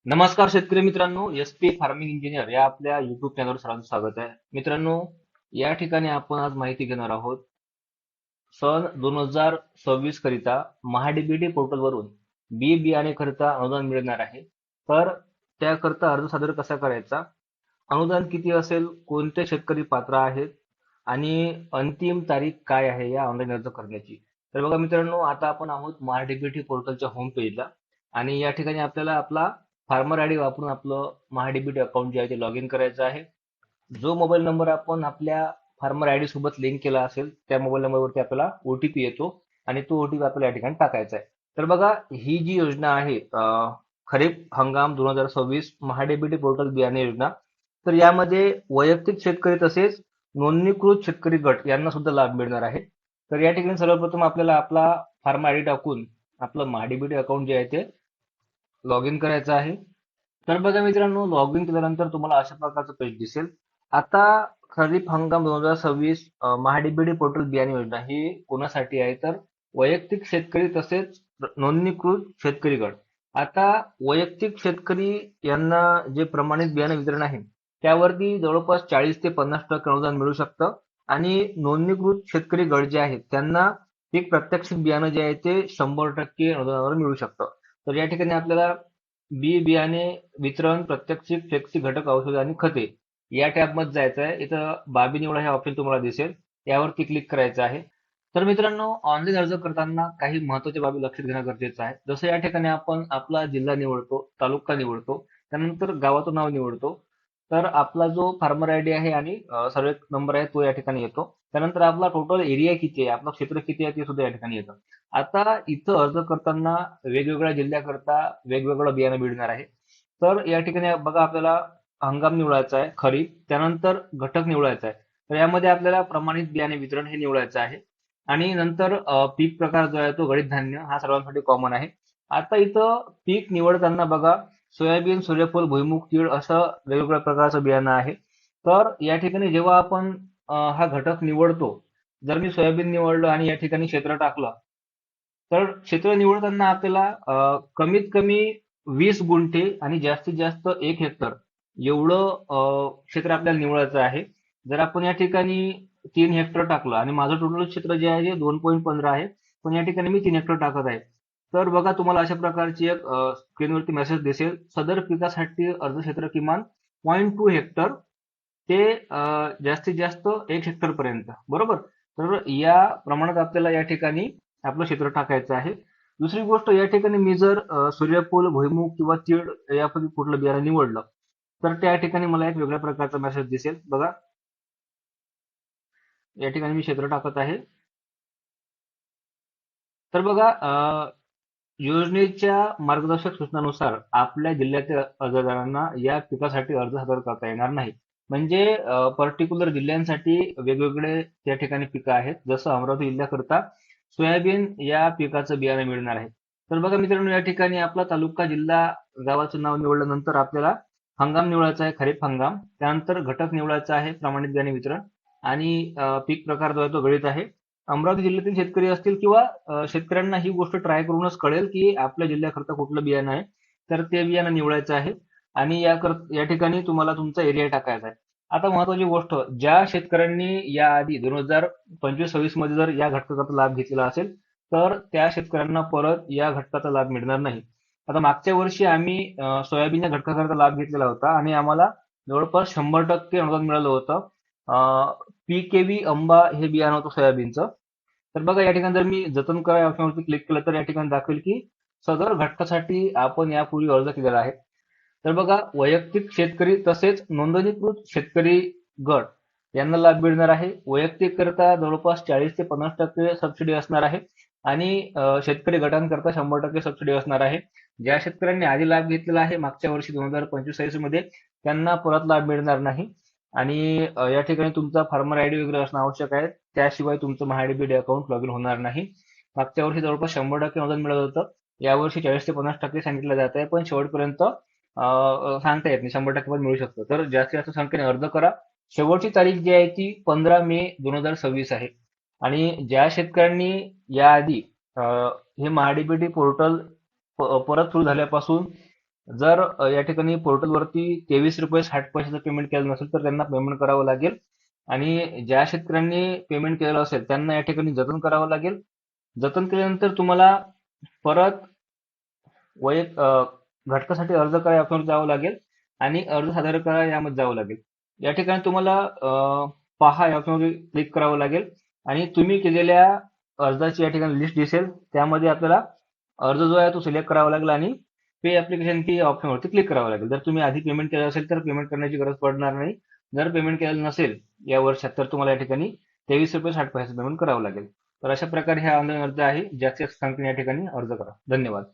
नमस्कार शेतकरी मित्रांनो, एस.पी. फार्मिंग इंजिनियर या आपल्या युट्यूब चॅनलवर सर्वांचं स्वागत आहे. मित्रांनो, या ठिकाणी आपण आज माहिती घेणार आहोत. सन 2026 करिता महाडीबीटी पोर्टलवरून बी बियाणे करिता अनुदान मिळणार आहे. तर त्याकरता अर्ज सादर कसा करायचा, अनुदान किती असेल, कोणते शेतकरी पात्र आहेत आणि अंतिम तारीख काय आहे या ऑनलाईन अर्ज करण्याची. तर बघा मित्रांनो, आता आपण आहोत महाडीबीटी पोर्टलच्या होम पेजला आणि या ठिकाणी आपल्याला आपला फार्मर आयडी वापरून आपलं महाडीबीटी अकाउंट जे आहे ते लॉग इन करायचं आहे. जो मोबाईल नंबर आपण आपल्या फार्मर आयडी सोबत लिंक केला असेल त्या मोबाईल नंबरवरती आपल्याला ओटीपी येतो आणि तो ओटीपी आपल्याला या ठिकाणी टाकायचा आहे. तर बघा, ही जी योजना आहे खरीप हंगाम 2026 महाडीबीटी पोर्टल बियाणे योजना, तर यामध्ये वैयक्तिक शेतकरी तसेच नोंदणीकृत शेतकरी गट यांना सुद्धा लाभ मिळणार आहे. तर या ठिकाणी सर्वप्रथम आपल्याला आपला फार्मर आयडी टाकून आपलं महाडीबीटी अकाउंट जे आहे ते लॉग इन करायचं आहे. तर बघा मित्रांनो, लॉग इन केल्यानंतर तुम्हाला अशा प्रकारचं पेज दिसेल. आता खरीप हंगाम 2026 महाडीबीटी पोर्टल बियाणे योजना ही कोणासाठी आहे, तर वैयक्तिक शेतकरी तसेच नोंदणीकृत शेतकरी गट. आता वैयक्तिक शेतकरी यांना जे प्रमाणित बियाणे वितरण आहे त्यावरती जवळपास 40 ते 50% अनुदान मिळू शकतं आणि नोंदणीकृत शेतकरी गट जे आहेत त्यांना पीक प्रात्यक्षिक बियाणं जे आहे ते 100% अनुदानावर मिळू शकतं. तर या ठिकाणी आपल्याला बी बियाणे वितरण, प्रात्यक्षिक, फ्लेक्सी घटक, औषधे आणि खते या टॅबमध्ये जायचं आहे. इथं बाबी निवडा हे ऑप्शन तुम्हाला दिसेल, यावरती क्लिक करायचं आहे. तर मित्रांनो, ऑनलाईन अर्ज करताना काही महत्त्वाच्या बाबी लक्षात घेणं गरजेचं आहे. जसं या ठिकाणी आपण आपला जिल्हा निवडतो, तालुका निवडतो, त्यानंतर गावाचं नाव निवडतो. तर आपला जो फार्मर आयडी आहे आणि सर्वे नंबर आहे तो या ठिकाणी येतो. त्यानंतर आपला टोटल एरिया किती आहे, आपलं क्षेत्र किती आहे ते सुद्धा या ठिकाणी येतं. आता इथं अर्ज करताना वेगवेगळ्या जिल्ह्याकरता वेगवेगळं बियाणं मिळणार आहे. तर या ठिकाणी बघा, आपल्याला हंगाम निवडायचा आहे खरीप, त्यानंतर घटक निवडायचा आहे. तर यामध्ये आपल्याला प्रमाणित बियाणे वितरण हे निवडायचं आहे आणि नंतर पीक प्रकार जो आहे तो गळीत धान्य हा सर्वांसाठी कॉमन आहे. आता इथं पीक निवडताना बघा, सोयाबीन, सूर्यफूल, भुईमूग, तीळ असं वेगवेगळ्या प्रकारचं बियाणं आहे. तर या ठिकाणी जेव्हा आपण हा घटक निवडतो, जर मी सोयाबीन निवडलं आणि या ठिकाणी क्षेत्र टाकलं, तर क्षेत्र निवडताना आपल्याला कमीत कमी 20 गुंठे आणि जास्तीत जास्त 1 हेक्टर एवढं क्षेत्र आपल्याला निवडायचं आहे. जर आपण या ठिकाणी 3 हेक्टर टाकलं आणि माझं टोटल क्षेत्र जे आहे ते 2.15 आहे, पण या ठिकाणी मी 3 हेक्टर टाकत आहे. तर बघा, तुम्हाला अशा प्रकारची एक स्क्रीनवरती मेसेज दिसेल, सदर पिकासाठी अर्ज क्षेत्र किमान 0.2 हेक्टर ते जास्तीत जास्त 1 हेक्टर पर्यंत, बरोबर. तर या प्रमाणात आपल्याला या ठिकाणी आपलं क्षेत्र टाकायचं आहे. दुसरी गोष्ट, या ठिकाणी मी जर सूर्यफूल, भुईमूग किंवा तीळ यापैकी कुठलं बियाणं निवडलं, तर त्या ठिकाणी मला एक वेगळ्या प्रकारचा मेसेज दिसेल. बघा, या ठिकाणी मी क्षेत्र टाकत आहे. तर बघा, योजनेच्या मार्गदर्शक सूचनानुसार आपल्या जिल्ह्यातील अर्जदारांना या पिकासाठी अर्ज सादर करता येणार नाही. म्हणजे पर्टिक्युलर जिल्ह्यांसाठी वेगवेगळे त्या ठिकाणी पिकं आहेत. जसं अमरावती जिल्ह्याकरता सोयाबीन या पिकाचं बियाणं मिळणार आहे. तर बघा मित्रांनो, या ठिकाणी आपला तालुका, जिल्हा, गावाचं नाव निवडल्यानंतर आपल्याला हंगाम निवडायचा आहे खरीप हंगाम, त्यानंतर घटक निवडायचा आहे प्रमाणित बियाणे वितरण आणि पीक प्रकार जो आहे तो गळीत आहे. अमरावती जिल्ह्यातील शेतकरी असतील किंवा शेतकऱ्यांना ही गोष्ट ट्राय करूनच कळेल की आपल्या जिल्ह्याकरता कुठलं बियाणं आहे, तर ते बियाणं निवडायचं आहे आणि या ठिकाणी तुम्हाला तुमचा एरिया टाकायचा आहे. आता महत्वाची गोष्ट, ज्या शेतकऱ्यांनी याआधी 2025-26 मध्ये जर या घटकाचा लाभ घेतलेला असेल, तर त्या शेतकऱ्यांना परत या घटकाचा लाभ मिळणार नाही. आता मागच्या वर्षी आम्ही सोयाबीनच्या घटकाकरता लाभ घेतलेला होता आणि आम्हाला जवळपास 100% अनुदान मिळालं होतं. पीकेव्ही अंबा हे बियाणं होतं सोयाबीनचं. तर बघा, या ठिकाणी जर मी जतन करा या ऑप्शनवरती क्लिक केलं, तर या ठिकाणी दाखवेल की सदर घटकासाठी आपण यापूर्वी अर्ज केलेला आहे. तर बघा, वैयक्तिक शेतकरी तसेच नोंदणीकृत शेतकरी गट यांना लाभ मिळणार आहे. वैयक्तिक करता जवळपास 40 ते 50% सबसिडी असणार आहे आणि शेतकरी गटांकरता 100% सबसिडी असणार आहे. ज्या शेतकऱ्यांनी आधी लाभ घेतलेला आहे मागच्या वर्षी 2025-26 मध्ये, त्यांना परत लाभ मिळणार नाही आणि या ठिकाणी तुमचा फार्मर आयडी वगैरे असणं आवश्यक आहे. त्याशिवाय तुमचं महाडीबीटी अकाउंट लॉग इन होणार नाही. मागच्या वर्षी जवळपास 100% अनुदान मिळत होतं. यावर्षी 40 ते 50% सांगितलं जात आहे, पण शेवटपर्यंत सांगता येत नाही, 100% पण मिळू शकतं. तर जास्तीत जास्त संख्येने अर्ज करा. शेवटची तारीख जी आहे ती 15 मे 2026 आहे आणि ज्या शेतकऱ्यांनी याआधी हे महाडीबीटी पोर्टल परत सुरू झाल्यापासून जर या ठिकाणी पोर्टलवरती 23 रुपये 60 पैशाचं पेमेंट केलं नसेल तर त्यांना पेमेंट करावं लागेल. आणि ज्या शेतकऱ्यांनी पेमेंट केलेलं असेल त्यांना या ठिकाणी जतन करावं लागेल. जतन केल्यानंतर तुम्हाला परत घटकासाठी अर्ज करा या ऑप्शनवर जावं लागेल आणि अर्ज सादर करा यामध्ये जावं लागेल. या ठिकाणी तुम्हाला पहा या ऑप्शनवर क्लिक करावं लागेल आणि तुम्ही केलेल्या अर्जाची या ठिकाणी लिस्ट दिसेल. त्यामध्ये आपल्याला अर्ज जो आहे तो सिलेक्ट करावा लागेल आणि पे ऍप्लिकेशन की या ऑप्शनवरती क्लिक करावं लागेल. जर तुम्ही आधी पेमेंट केलं असेल तर पेमेंट करण्याची गरज पडणार नाही. जर पेमेंट केलेलं नसेल या वर्षात तर तुम्हाला या ठिकाणी 23 रुपये 60 पैशाचं पेमेंट करावं लागेल. तर अशा प्रकारे हा ऑनलाईन अर्ज आहे. जास्तीत जास्त सांगतील या ठिकाणी अर्ज करा. धन्यवाद.